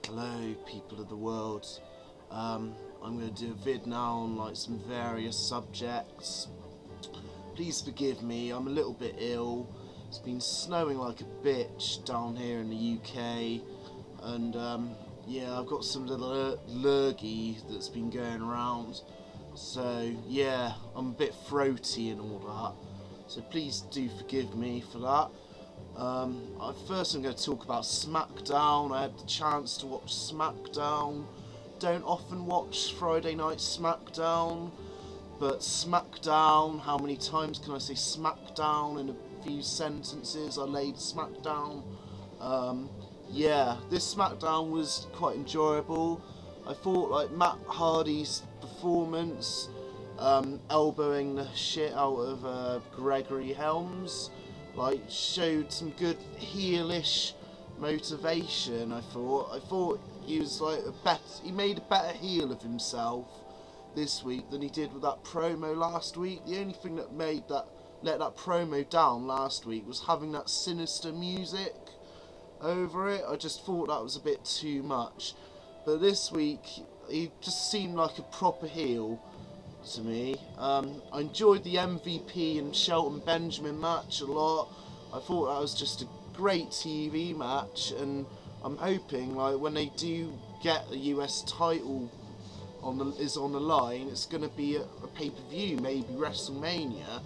Hello people of the world. I'm going to do a vid now on like some various subjects. Please forgive me, I'm a little bit ill. It's been snowing like a bitch down here in the UK, and yeah, I've got some little lurgy that's been going around. So yeah, I'm a bit throaty and all that. So please do forgive me for that. First I'm going to talk about Smackdown. I had the chance to watch Smackdown. Don't often watch Friday Night Smackdown, but Smackdown, how many times can I say Smackdown in a few sentences? I laid Smackdown. Yeah, this Smackdown was quite enjoyable. I thought like Matt Hardy's performance, elbowing the shit out of Gregory Helms, like showed some good heelish motivation. I thought he was like he made a better heel of himself this week than he did with that promo last week. The only thing that let that promo down last week was having that sinister music over it. I just thought that was a bit too much. But this week he just seemed like a proper heel to me. I enjoyed the MVP and Shelton Benjamin match a lot. I thought that was just a great TV match, and I'm hoping like when they do get a US title on the line, it's going to be a pay-per-view, maybe WrestleMania,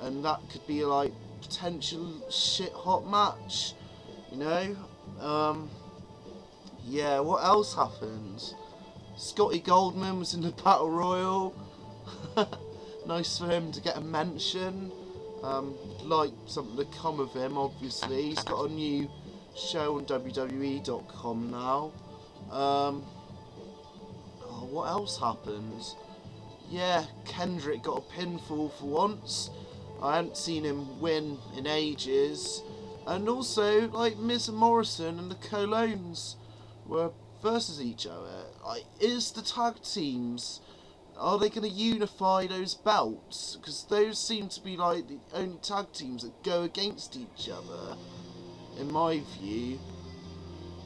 and that could be like potential shit hot match, you know. Yeah, what else happened? Scotty Goldman was in the Battle Royal. Nice for him to get a mention. Like something to come of him, obviously. He's got a new show on WWE.com now. Oh, what else happened? Yeah, Kendrick got a pinfall for once. I hadn't seen him win in ages. And also, like, Miz and Morrison and the Colognes were versus each other. Like, is the tag teams, are they going to unify those belts? Because those seem to be like the only tag teams that go against each other, in my view.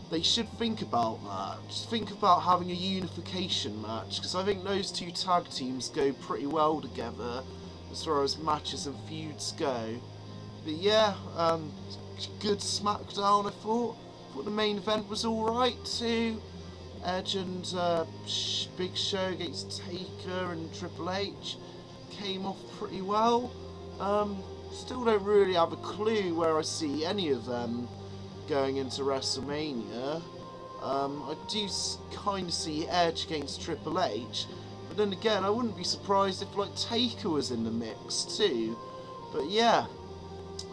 They should think about that. Just think about having a unification match, because I think those two tag teams go pretty well together as far as matches and feuds go. But yeah, good Smackdown, I thought. The main event was alright too. Edge and Big Show against Taker and Triple H came off pretty well. Still don't really have a clue where I see any of them going into WrestleMania. I do kind of see Edge against Triple H, but then again I wouldn't be surprised if like Taker was in the mix too. But yeah,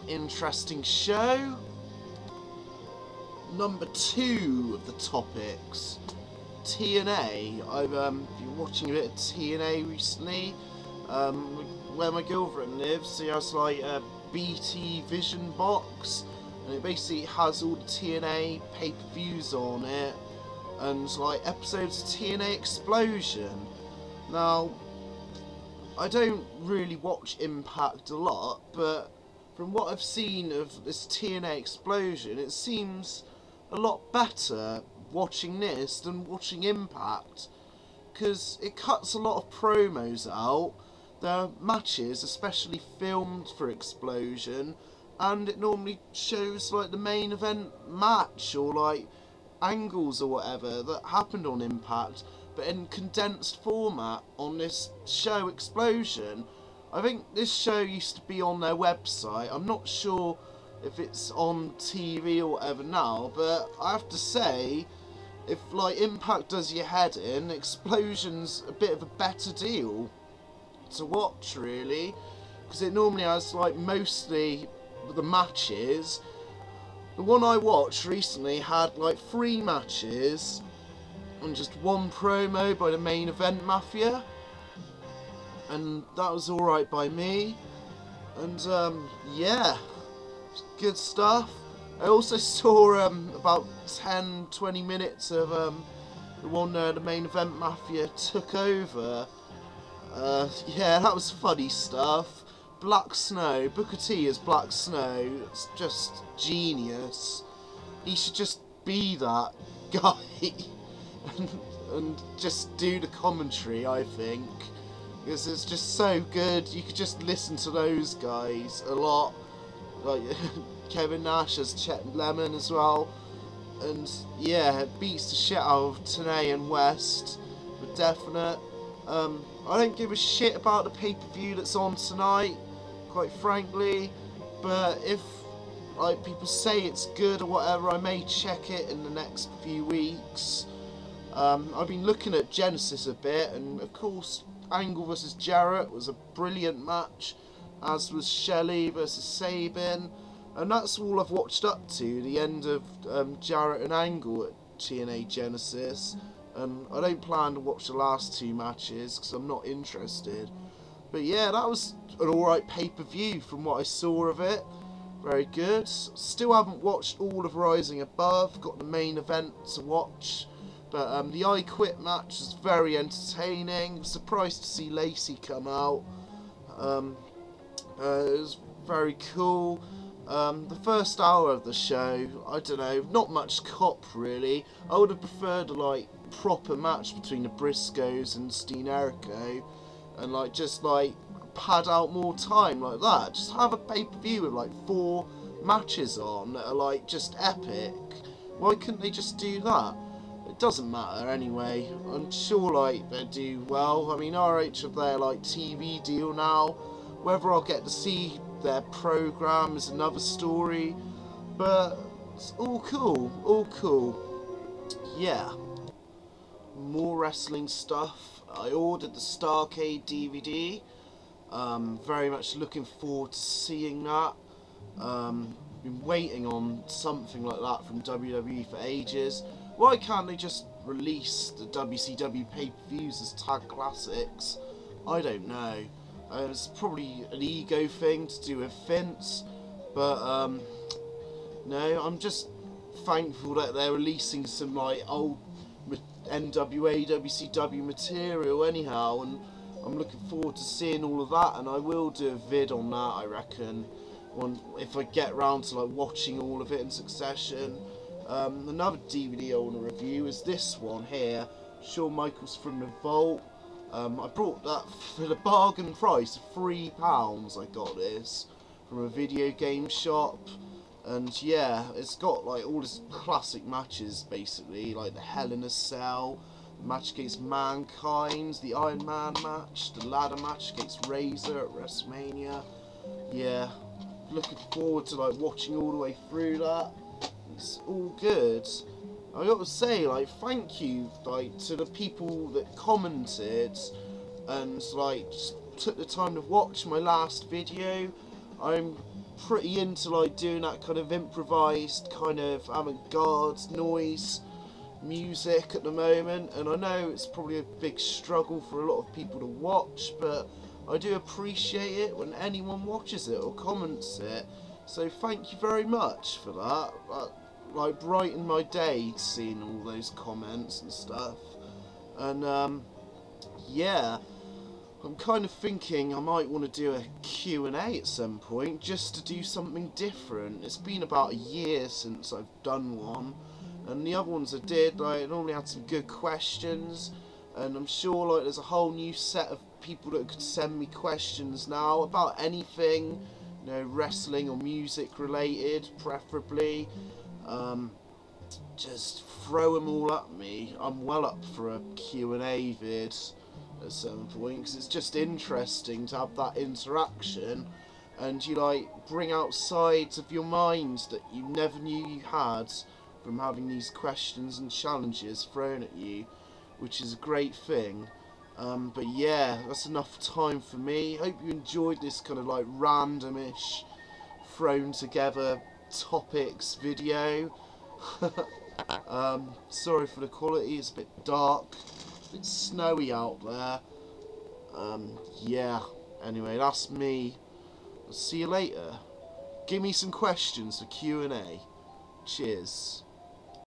interesting show. Number 2 of the topics, TNA. I've been watching a bit of TNA recently. Where my girlfriend lives, she has like a BT Vision box, and it basically has all the TNA pay-per-views on it, and like episodes of Tna Xplosion. Now, I don't really watch Impact a lot, but from what I've seen of this Tna Xplosion, it seems a lot better watching this than watching Impact, because it cuts a lot of promos out. There are matches especially filmed for Xplosion, and it normally shows like the main event match or like angles or whatever that happened on Impact, but in condensed format on this show Xplosion. I think this show used to be on their website. I'm not sure if it's on TV or whatever now, but I have to say, if like Impact does your head in, Xplosion's a bit of a better deal to watch really, because it normally has like mostly the matches. The one I watched recently had like 3 matches and just 1 promo by the Main Event Mafia, and that was alright by me. And yeah, good stuff. I also saw about 10-20 minutes of the one the Main Event Mafia took over. Yeah, that was funny stuff. Black Snow, Booker T as Black Snow, it's just genius. He should just be that guy and just do the commentary, I think. Because it's just so good. You could just listen to those guys a lot. Like Kevin Nash as Chet Lemon as well. And yeah, it beats the shit out of Tna and West, for definite. I don't give a shit about the pay-per-view that's on tonight, quite frankly. But if like people say it's good or whatever, I may check it in the next few weeks. I've been looking at Genesis a bit, and of course Angle vs Jarrett was a brilliant match, as was Shelley vs Sabin, and that's all I've watched up to, the end of Jarrett and Angle at TNA Genesis, and I don't plan to watch the last two matches because I'm not interested. But yeah, that was an alright pay-per-view from what I saw of it. Very good. Still haven't watched all of Rising Above, got the main event to watch. But the I Quit match was very entertaining. Surprised to see Lacey come out. It was very cool. The first hour of the show, I don't know, not much cop really. I would have preferred a like proper match between the Briscoes and Steen Erico, and like just like pad out more time like that. Just have a pay-per-view with like 4 matches on that are like just epic. Why couldn't they just do that? It doesn't matter anyway. I'm sure like they do well. I mean, RH have their like TV deal now. Whether I'll get to see their program is another story, but it's all cool, all cool. Yeah, more wrestling stuff. I ordered the Starrcade DVD. Very much looking forward to seeing that. Been waiting on something like that from WWE for ages. Why can't they just release the WCW pay-per-views as tag classics? I don't know. It's probably an ego thing to do with Vince, but no, I'm just thankful that they're releasing some like old NWA, WCW material anyhow, and I'm looking forward to seeing all of that, and I will do a vid on that, I reckon, if I get round to like watching all of it in succession. Another DVD I want to review is this one here, Shawn Michaels from the Vault. I brought that for the bargain price of £3. I got this from a video game shop, and yeah, it's got like all this classic matches basically, like the Hell in a Cell, the match against Mankind, the Iron Man match, the ladder match against Razor at WrestleMania. Yeah, looking forward to like watching all the way through that. It's all good. I got to say, like, thank you, like, to the people that commented and, like, just took the time to watch my last video. I'm pretty into, like, doing that kind of improvised, kind of avant-garde noise music at the moment, and I know it's probably a big struggle for a lot of people to watch, but I do appreciate it when anyone watches it or comments it, so thank you very much for that. Like, brighten my day seeing all those comments and stuff. And yeah, I'm kind of thinking I might want to do a Q&A at some point, just to do something different. It's been about a year since I've done one, and the other ones I did, like, I normally had some good questions, and I'm sure like there's a whole new set of people that could send me questions now about anything, you know, wrestling or music related, preferably. Just throw them all at me. I'm well up for a Q&A vid at some point, because it's just interesting to have that interaction, and you like bring out sides of your mind that you never knew you had from having these questions and challenges thrown at you, which is a great thing. But yeah, that's enough time for me. Hope you enjoyed this kind of like randomish thrown together topics video. Sorry for the quality, it's a bit dark, a bit snowy out there. Yeah, anyway, that's me. I'll see you later. Give me some questions for Q&A. Cheers.